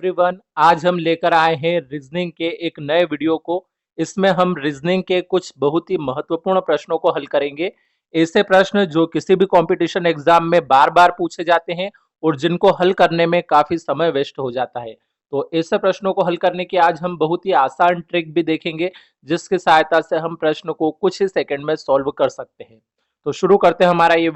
Everyone, आज हम लेकर आए हैं रीजनिंग के एक नए वीडियो को। इसमें हम रीजनिंग के कुछ बहुत ही महत्वपूर्ण प्रश्नों को हल करेंगे। ऐसे प्रश्न जो किसी भी कंपटीशन एग्जाम में बार बार पूछे जाते हैं और जिनको हल करने में काफी समय वेस्ट हो जाता है। तो ऐसे प्रश्नों को हल करने की आज हम बहुत ही आसान ट्रिक भी देखेंगे, जिसकी सहायता से हम प्रश्न को कुछ ही सेकंड में सॉल्व कर सकते हैं। तो शुरू करते हैं हमारा ये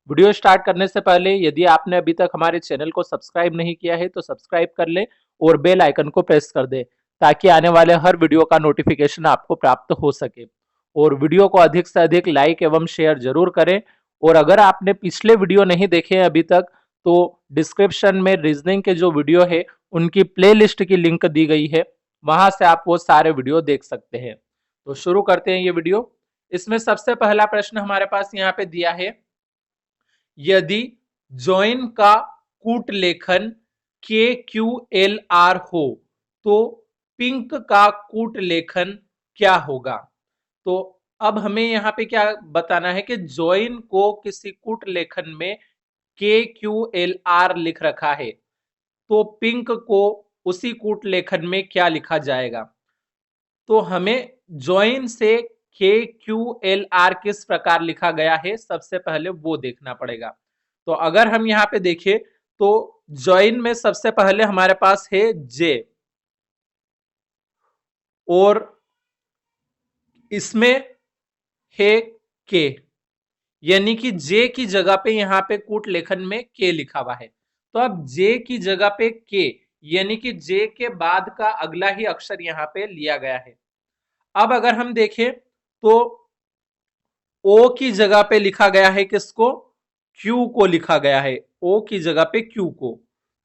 वीडियो स्टार्ट करने से पहले यदि आपने अभी तक हमारे चैनल को सब्सक्राइब नहीं किया है तो सब्सक्राइब कर ले और बेल आइकन को प्रेस कर दे, ताकि आने वाले हर वीडियो का नोटिफिकेशन आपको प्राप्त हो सके। और वीडियो को अधिक से अधिक लाइक एवं शेयर जरूर करें। और अगर आपने पिछले वीडियो नहीं देखे हैं अभी तक, तो डिस्क्रिप्शन में रीजनिंग के जो वीडियो है उनकी प्लेलिस्ट की लिंक दी गई है, वहां से आप वो सारे वीडियो देख सकते हैं। तो शुरू करते हैं ये वीडियो। इसमें सबसे पहला प्रश्न हमारे पास यहाँ पे दिया है, यदि जॉइन का कूट लेखन के क्यू एल आर हो तो पिंक का कूट लेखन क्या होगा। तो अब हमें यहाँ पे क्या बताना है कि जॉइन को किसी कूट लेखन में के क्यू एल आर लिख रखा है, तो पिंक को उसी कूट लेखन में क्या लिखा जाएगा। तो हमें जॉइन से के क्यू एल आर किस प्रकार लिखा गया है, सबसे पहले वो देखना पड़ेगा। तो अगर हम यहाँ पे देखें तो जॉइन में सबसे पहले हमारे पास है जे, और इसमें है के, यानी कि जे की जगह पे यहाँ पे कूट लेखन में के लिखा हुआ है। तो अब जे की जगह पे के, यानी कि जे के बाद का अगला ही अक्षर यहाँ पे लिया गया है। अब अगर हम देखें तो ओ की जगह पे लिखा गया है किसको, क्यू को लिखा गया है, ओ की जगह पे क्यू को।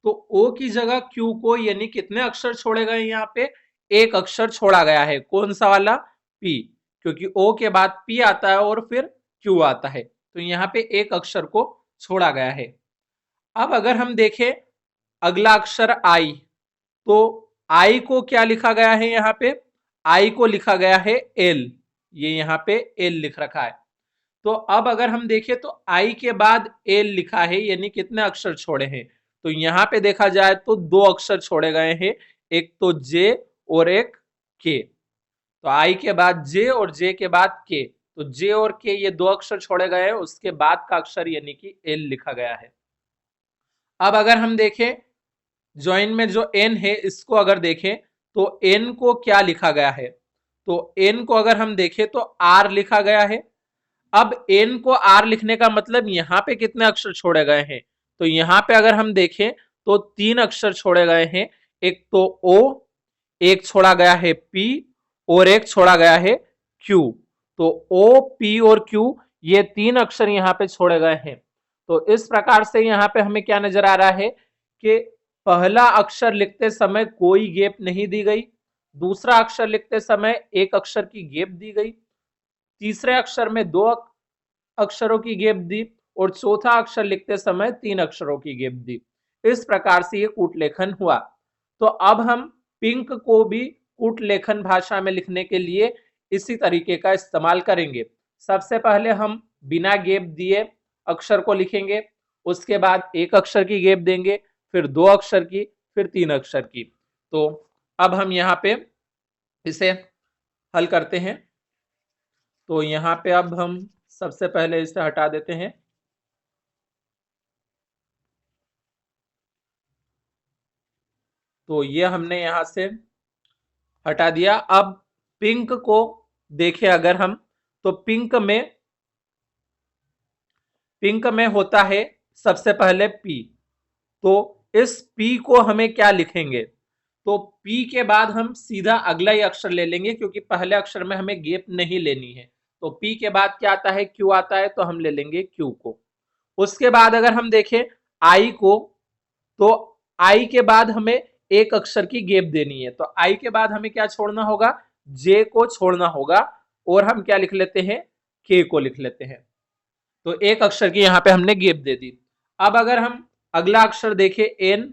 तो ओ की जगह क्यू को, यानी कितने अक्षर छोड़े गए यहाँ पे, एक अक्षर छोड़ा गया है। कौन सा वाला, पी, क्योंकि ओ के बाद पी आता है और फिर क्यू आता है, तो यहाँ पे एक अक्षर को छोड़ा गया है। अब अगर हम देखें अगला अक्षर आई, तो आई को क्या लिखा गया है, यहाँ पे आई को लिखा गया है एल, ये यहाँ पे एल लिख रखा है। तो अब अगर हम देखें तो आई के बाद एल लिखा है, यानी कितने अक्षर छोड़े हैं, तो यहाँ पे देखा जाए तो दो अक्षर छोड़े गए हैं, एक तो जे और एक के। तो आई के बाद जे और जे के बाद के, तो जे और के ये दो अक्षर छोड़े गए हैं, उसके बाद का अक्षर यानी कि एल लिखा गया है। अब अगर हम देखें ज्वाइन में जो एन है, इसको अगर देखें तो एन को क्या लिखा गया है, तो एन को अगर हम देखें तो आर लिखा गया है। अब एन को आर लिखने का मतलब यहाँ पे कितने अक्षर छोड़े गए हैं, तो यहाँ पे अगर हम देखें तो तीन अक्षर छोड़े गए हैं, एक तो ओ, एक छोड़ा गया है पी और एक छोड़ा गया है क्यू। तो ओ, पी और क्यू ये तीन अक्षर यहाँ पे छोड़े गए हैं। तो इस प्रकार से यहाँ पे हमें क्या नजर आ रहा है कि पहला अक्षर लिखते समय कोई गैप नहीं दी गई, दूसरा अक्षर लिखते समय एक अक्षर की गैप दी गई, तीसरे अक्षर में दो अक्षरों की गैप दी, और चौथा अक्षर लिखते समय तीन अक्षरों की गैप दी। इस प्रकार से ये कूटलेखन हुआ। तो अब हम पिंक को भी कूटलेखन भाषा में लिखने के लिए इसी तरीके का इस्तेमाल करेंगे। सबसे पहले हम बिना गैप दिए अक्षर को लिखेंगे, उसके बाद एक अक्षर की गैप देंगे, फिर दो अक्षर की, फिर तीन अक्षर की। तो अब हम यहाँ पे इसे हल करते हैं। तो यहाँ पे अब हम सबसे पहले इसे हटा देते हैं। तो ये हमने यहां से हटा दिया। अब पिंक को देखें अगर हम, तो पिंक में होता है सबसे पहले पी। तो इस पी को हमें क्या लिखेंगे, तो पी के बाद हम सीधा अगला ही अक्षर ले लेंगे, क्योंकि पहले अक्षर में हमें गैप नहीं लेनी है। तो पी के बाद क्या आता है, क्यू आता है, तो हम ले लेंगे क्यू को। उसके बाद अगर हम देखें आई को, तो आई के बाद हमें एक अक्षर की गैप देनी है। तो आई के बाद हमें क्या छोड़ना होगा, जे को छोड़ना होगा, और हम क्या लिख लेते हैं, के को लिख लेते हैं। तो एक अक्षर की यहाँ पे हमने गैप दे दी। अब अगर हम अगला अक्षर देखें एन,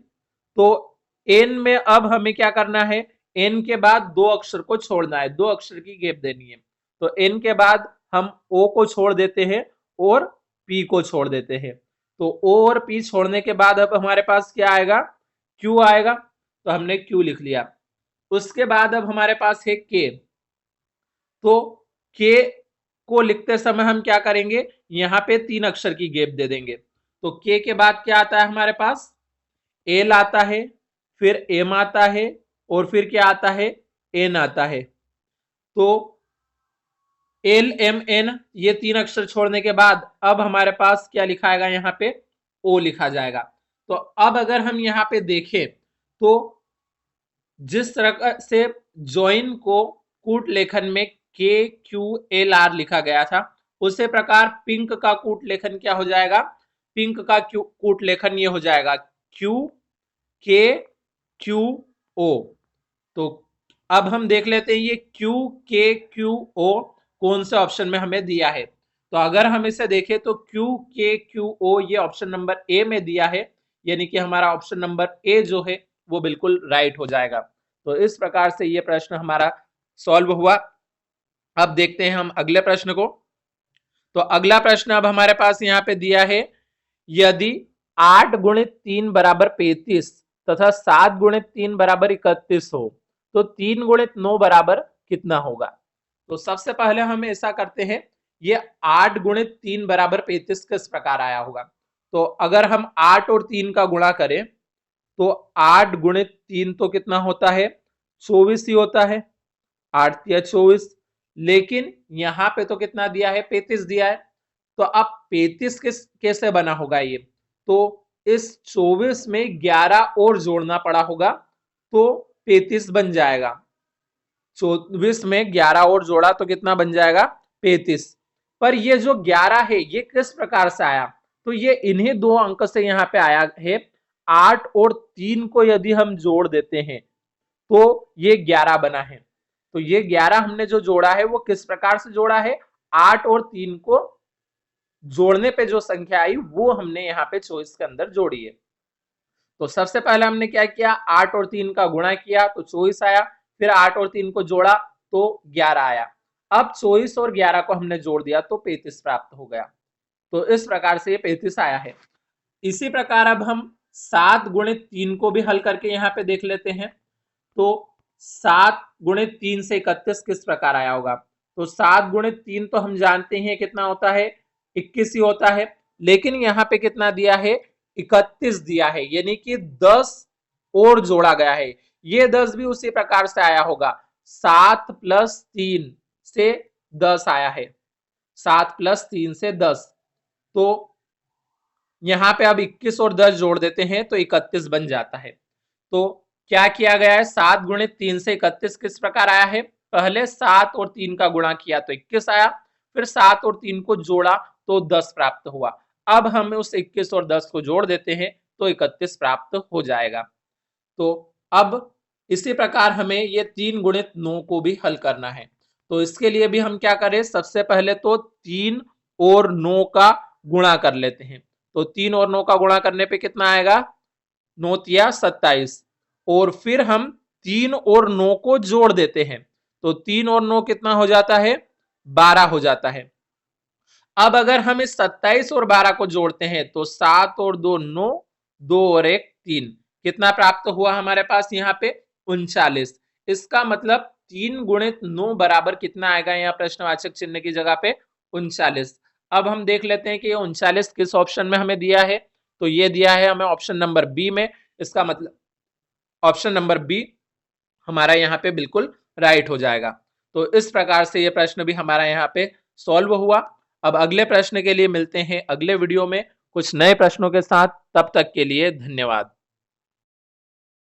तो एन में अब हमें क्या करना है, एन के बाद दो अक्षर को छोड़ना है, दो अक्षर की गैप देनी है। तो एन के बाद हम ओ को छोड़ देते हैं और पी को छोड़ देते हैं। तो ओ और पी छोड़ने के बाद अब हमारे पास क्या आएगा, क्यू आएगा। तो हमने Q लिख लिया। उसके बाद अब हमारे पास है K, तो K को लिखते समय हम क्या करेंगे, यहां पे 3 अक्षर की गैप दे देंगे। तो K के बाद क्या आता है हमारे पास, L आता है, फिर M आता है, और फिर क्या आता है, N आता है। तो L M N ये 3 अक्षर छोड़ने के बाद अब हमारे पास क्या लिखा आएगा, यहाँ पे O लिखा जाएगा। तो अब अगर हम यहाँ पे देखें तो जिस तरह से जॉइन को कूट लेखन में KQLR लिखा गया था, उसी प्रकार पिंक का कूट लेखन क्या हो जाएगा, पिंक का कूट लेखन ये हो जाएगा QKQO। तो अब हम देख लेते हैं ये QKQO कौन से ऑप्शन में हमें दिया है। तो अगर हम इसे देखें तो QKQO ये ऑप्शन नंबर ए में दिया है, यानी कि हमारा ऑप्शन नंबर ए जो है वो बिल्कुल राइट हो जाएगा। तो इस प्रकार से ये प्रश्न हमारा सॉल्व हुआ। अब देखते हैं हम अगले प्रश्न को। तो अगला प्रश्न अब हमारे पास यहाँ पे दिया है, यदि 8 गुणित 3 बराबर 35 तथा 7 गुणित 3 बराबर 31 हो तो 3 गुणित 9 बराबर कितना होगा। तो सबसे पहले हम ऐसा करते हैं, ये 8 गुणित 3 बराबर 35 किस प्रकार आया होगा। तो अगर हम 8 और 3 का गुणा करें तो 8 गुणित 3 तो कितना होता है, 24 ही होता है, 8 या 24। लेकिन यहाँ पे तो कितना दिया है, 35 दिया है। तो अब 35 कैसे बना होगा ये, तो इस 24 में 11 और जोड़ना पड़ा होगा तो 35 बन जाएगा। 24 में 11 और जोड़ा तो कितना बन जाएगा, 35। पर ये जो 11 है ये किस प्रकार से आया, तो ये इन्हीं दो अंक से यहाँ पे आया है। 8 और 3 को यदि हम जोड़ देते हैं तो ये 11 बना है। तो ये 11 हमने जो जोड़ा है वो किस प्रकार से जोड़ा है, 8 और 3 को जोड़ने पे जो संख्या आई वो हमने यहाँ पे 24 के अंदर जोड़ी है। तो सबसे पहले हमने क्या किया, 8 और 3 का गुणा किया तो 24 आया, फिर 8 और 3 को जोड़ा तो 11 आया। अब 24 और 11 को हमने जोड़ दिया तो 35 प्राप्त हो गया। तो इस प्रकार से ये 35 आया है। इसी प्रकार अब हम 7 गुणित 3 को भी हल करके यहाँ पे देख लेते हैं। तो 7 गुणित 3 से 31 किस प्रकार आया होगा। तो 7 गुणित 3 तो हम जानते हैं कितना होता है, 21 ही होता है। लेकिन यहाँ पे कितना दिया है, 31 दिया है, यानी कि 10 और जोड़ा गया है। ये 10 भी उसी प्रकार से आया होगा, 7 प्लस 3 से 10 आया है, 7 प्लस 3 से 10। तो यहाँ पे अब 21 और 10 जोड़ देते हैं तो 31 बन जाता है। तो क्या किया गया है, 7 गुणित 3 से 31 किस प्रकार आया है, पहले 7 और 3 का गुणा किया तो 21 आया, फिर 7 और 3 को जोड़ा तो 10 प्राप्त हुआ। अब हम उस 21 और 10 को जोड़ देते हैं तो 31 प्राप्त हो जाएगा। तो अब इसी प्रकार हमें ये 3 गुणित 9 को भी हल करना है। तो इसके लिए भी हम क्या करें, सबसे पहले तो 3 और 9 का गुणा कर लेते हैं। तो 3 और 9 का गुणा करने पे कितना आएगा, 9 तिया 27, और फिर हम 3 और 9 को जोड़ देते हैं तो 3 और 9 कितना हो जाता है, 12 हो जाता है। अब अगर हम इस 27 और 12 को जोड़ते हैं तो 7 और 2 9, 2 और 1 3, कितना प्राप्त हुआ हमारे पास यहाँ पे, 39। इसका मतलब 3 गुणित 9 बराबर कितना आएगा, यहाँ प्रश्नवाचक चिन्ह की जगह पे 39। अब हम देख लेते हैं कि ये 39 किस ऑप्शन में हमें दिया है। तो ये दिया है हमें ऑप्शन नंबर बी में। इसका मतलब ऑप्शन नंबर बी हमारा यहाँ पे बिल्कुल राइट हो जाएगा। तो इस प्रकार से ये प्रश्न भी हमारा यहाँ पे सॉल्व हुआ। अब अगले प्रश्न के लिए मिलते हैं अगले वीडियो में कुछ नए प्रश्नों के साथ। तब तक के लिए धन्यवाद।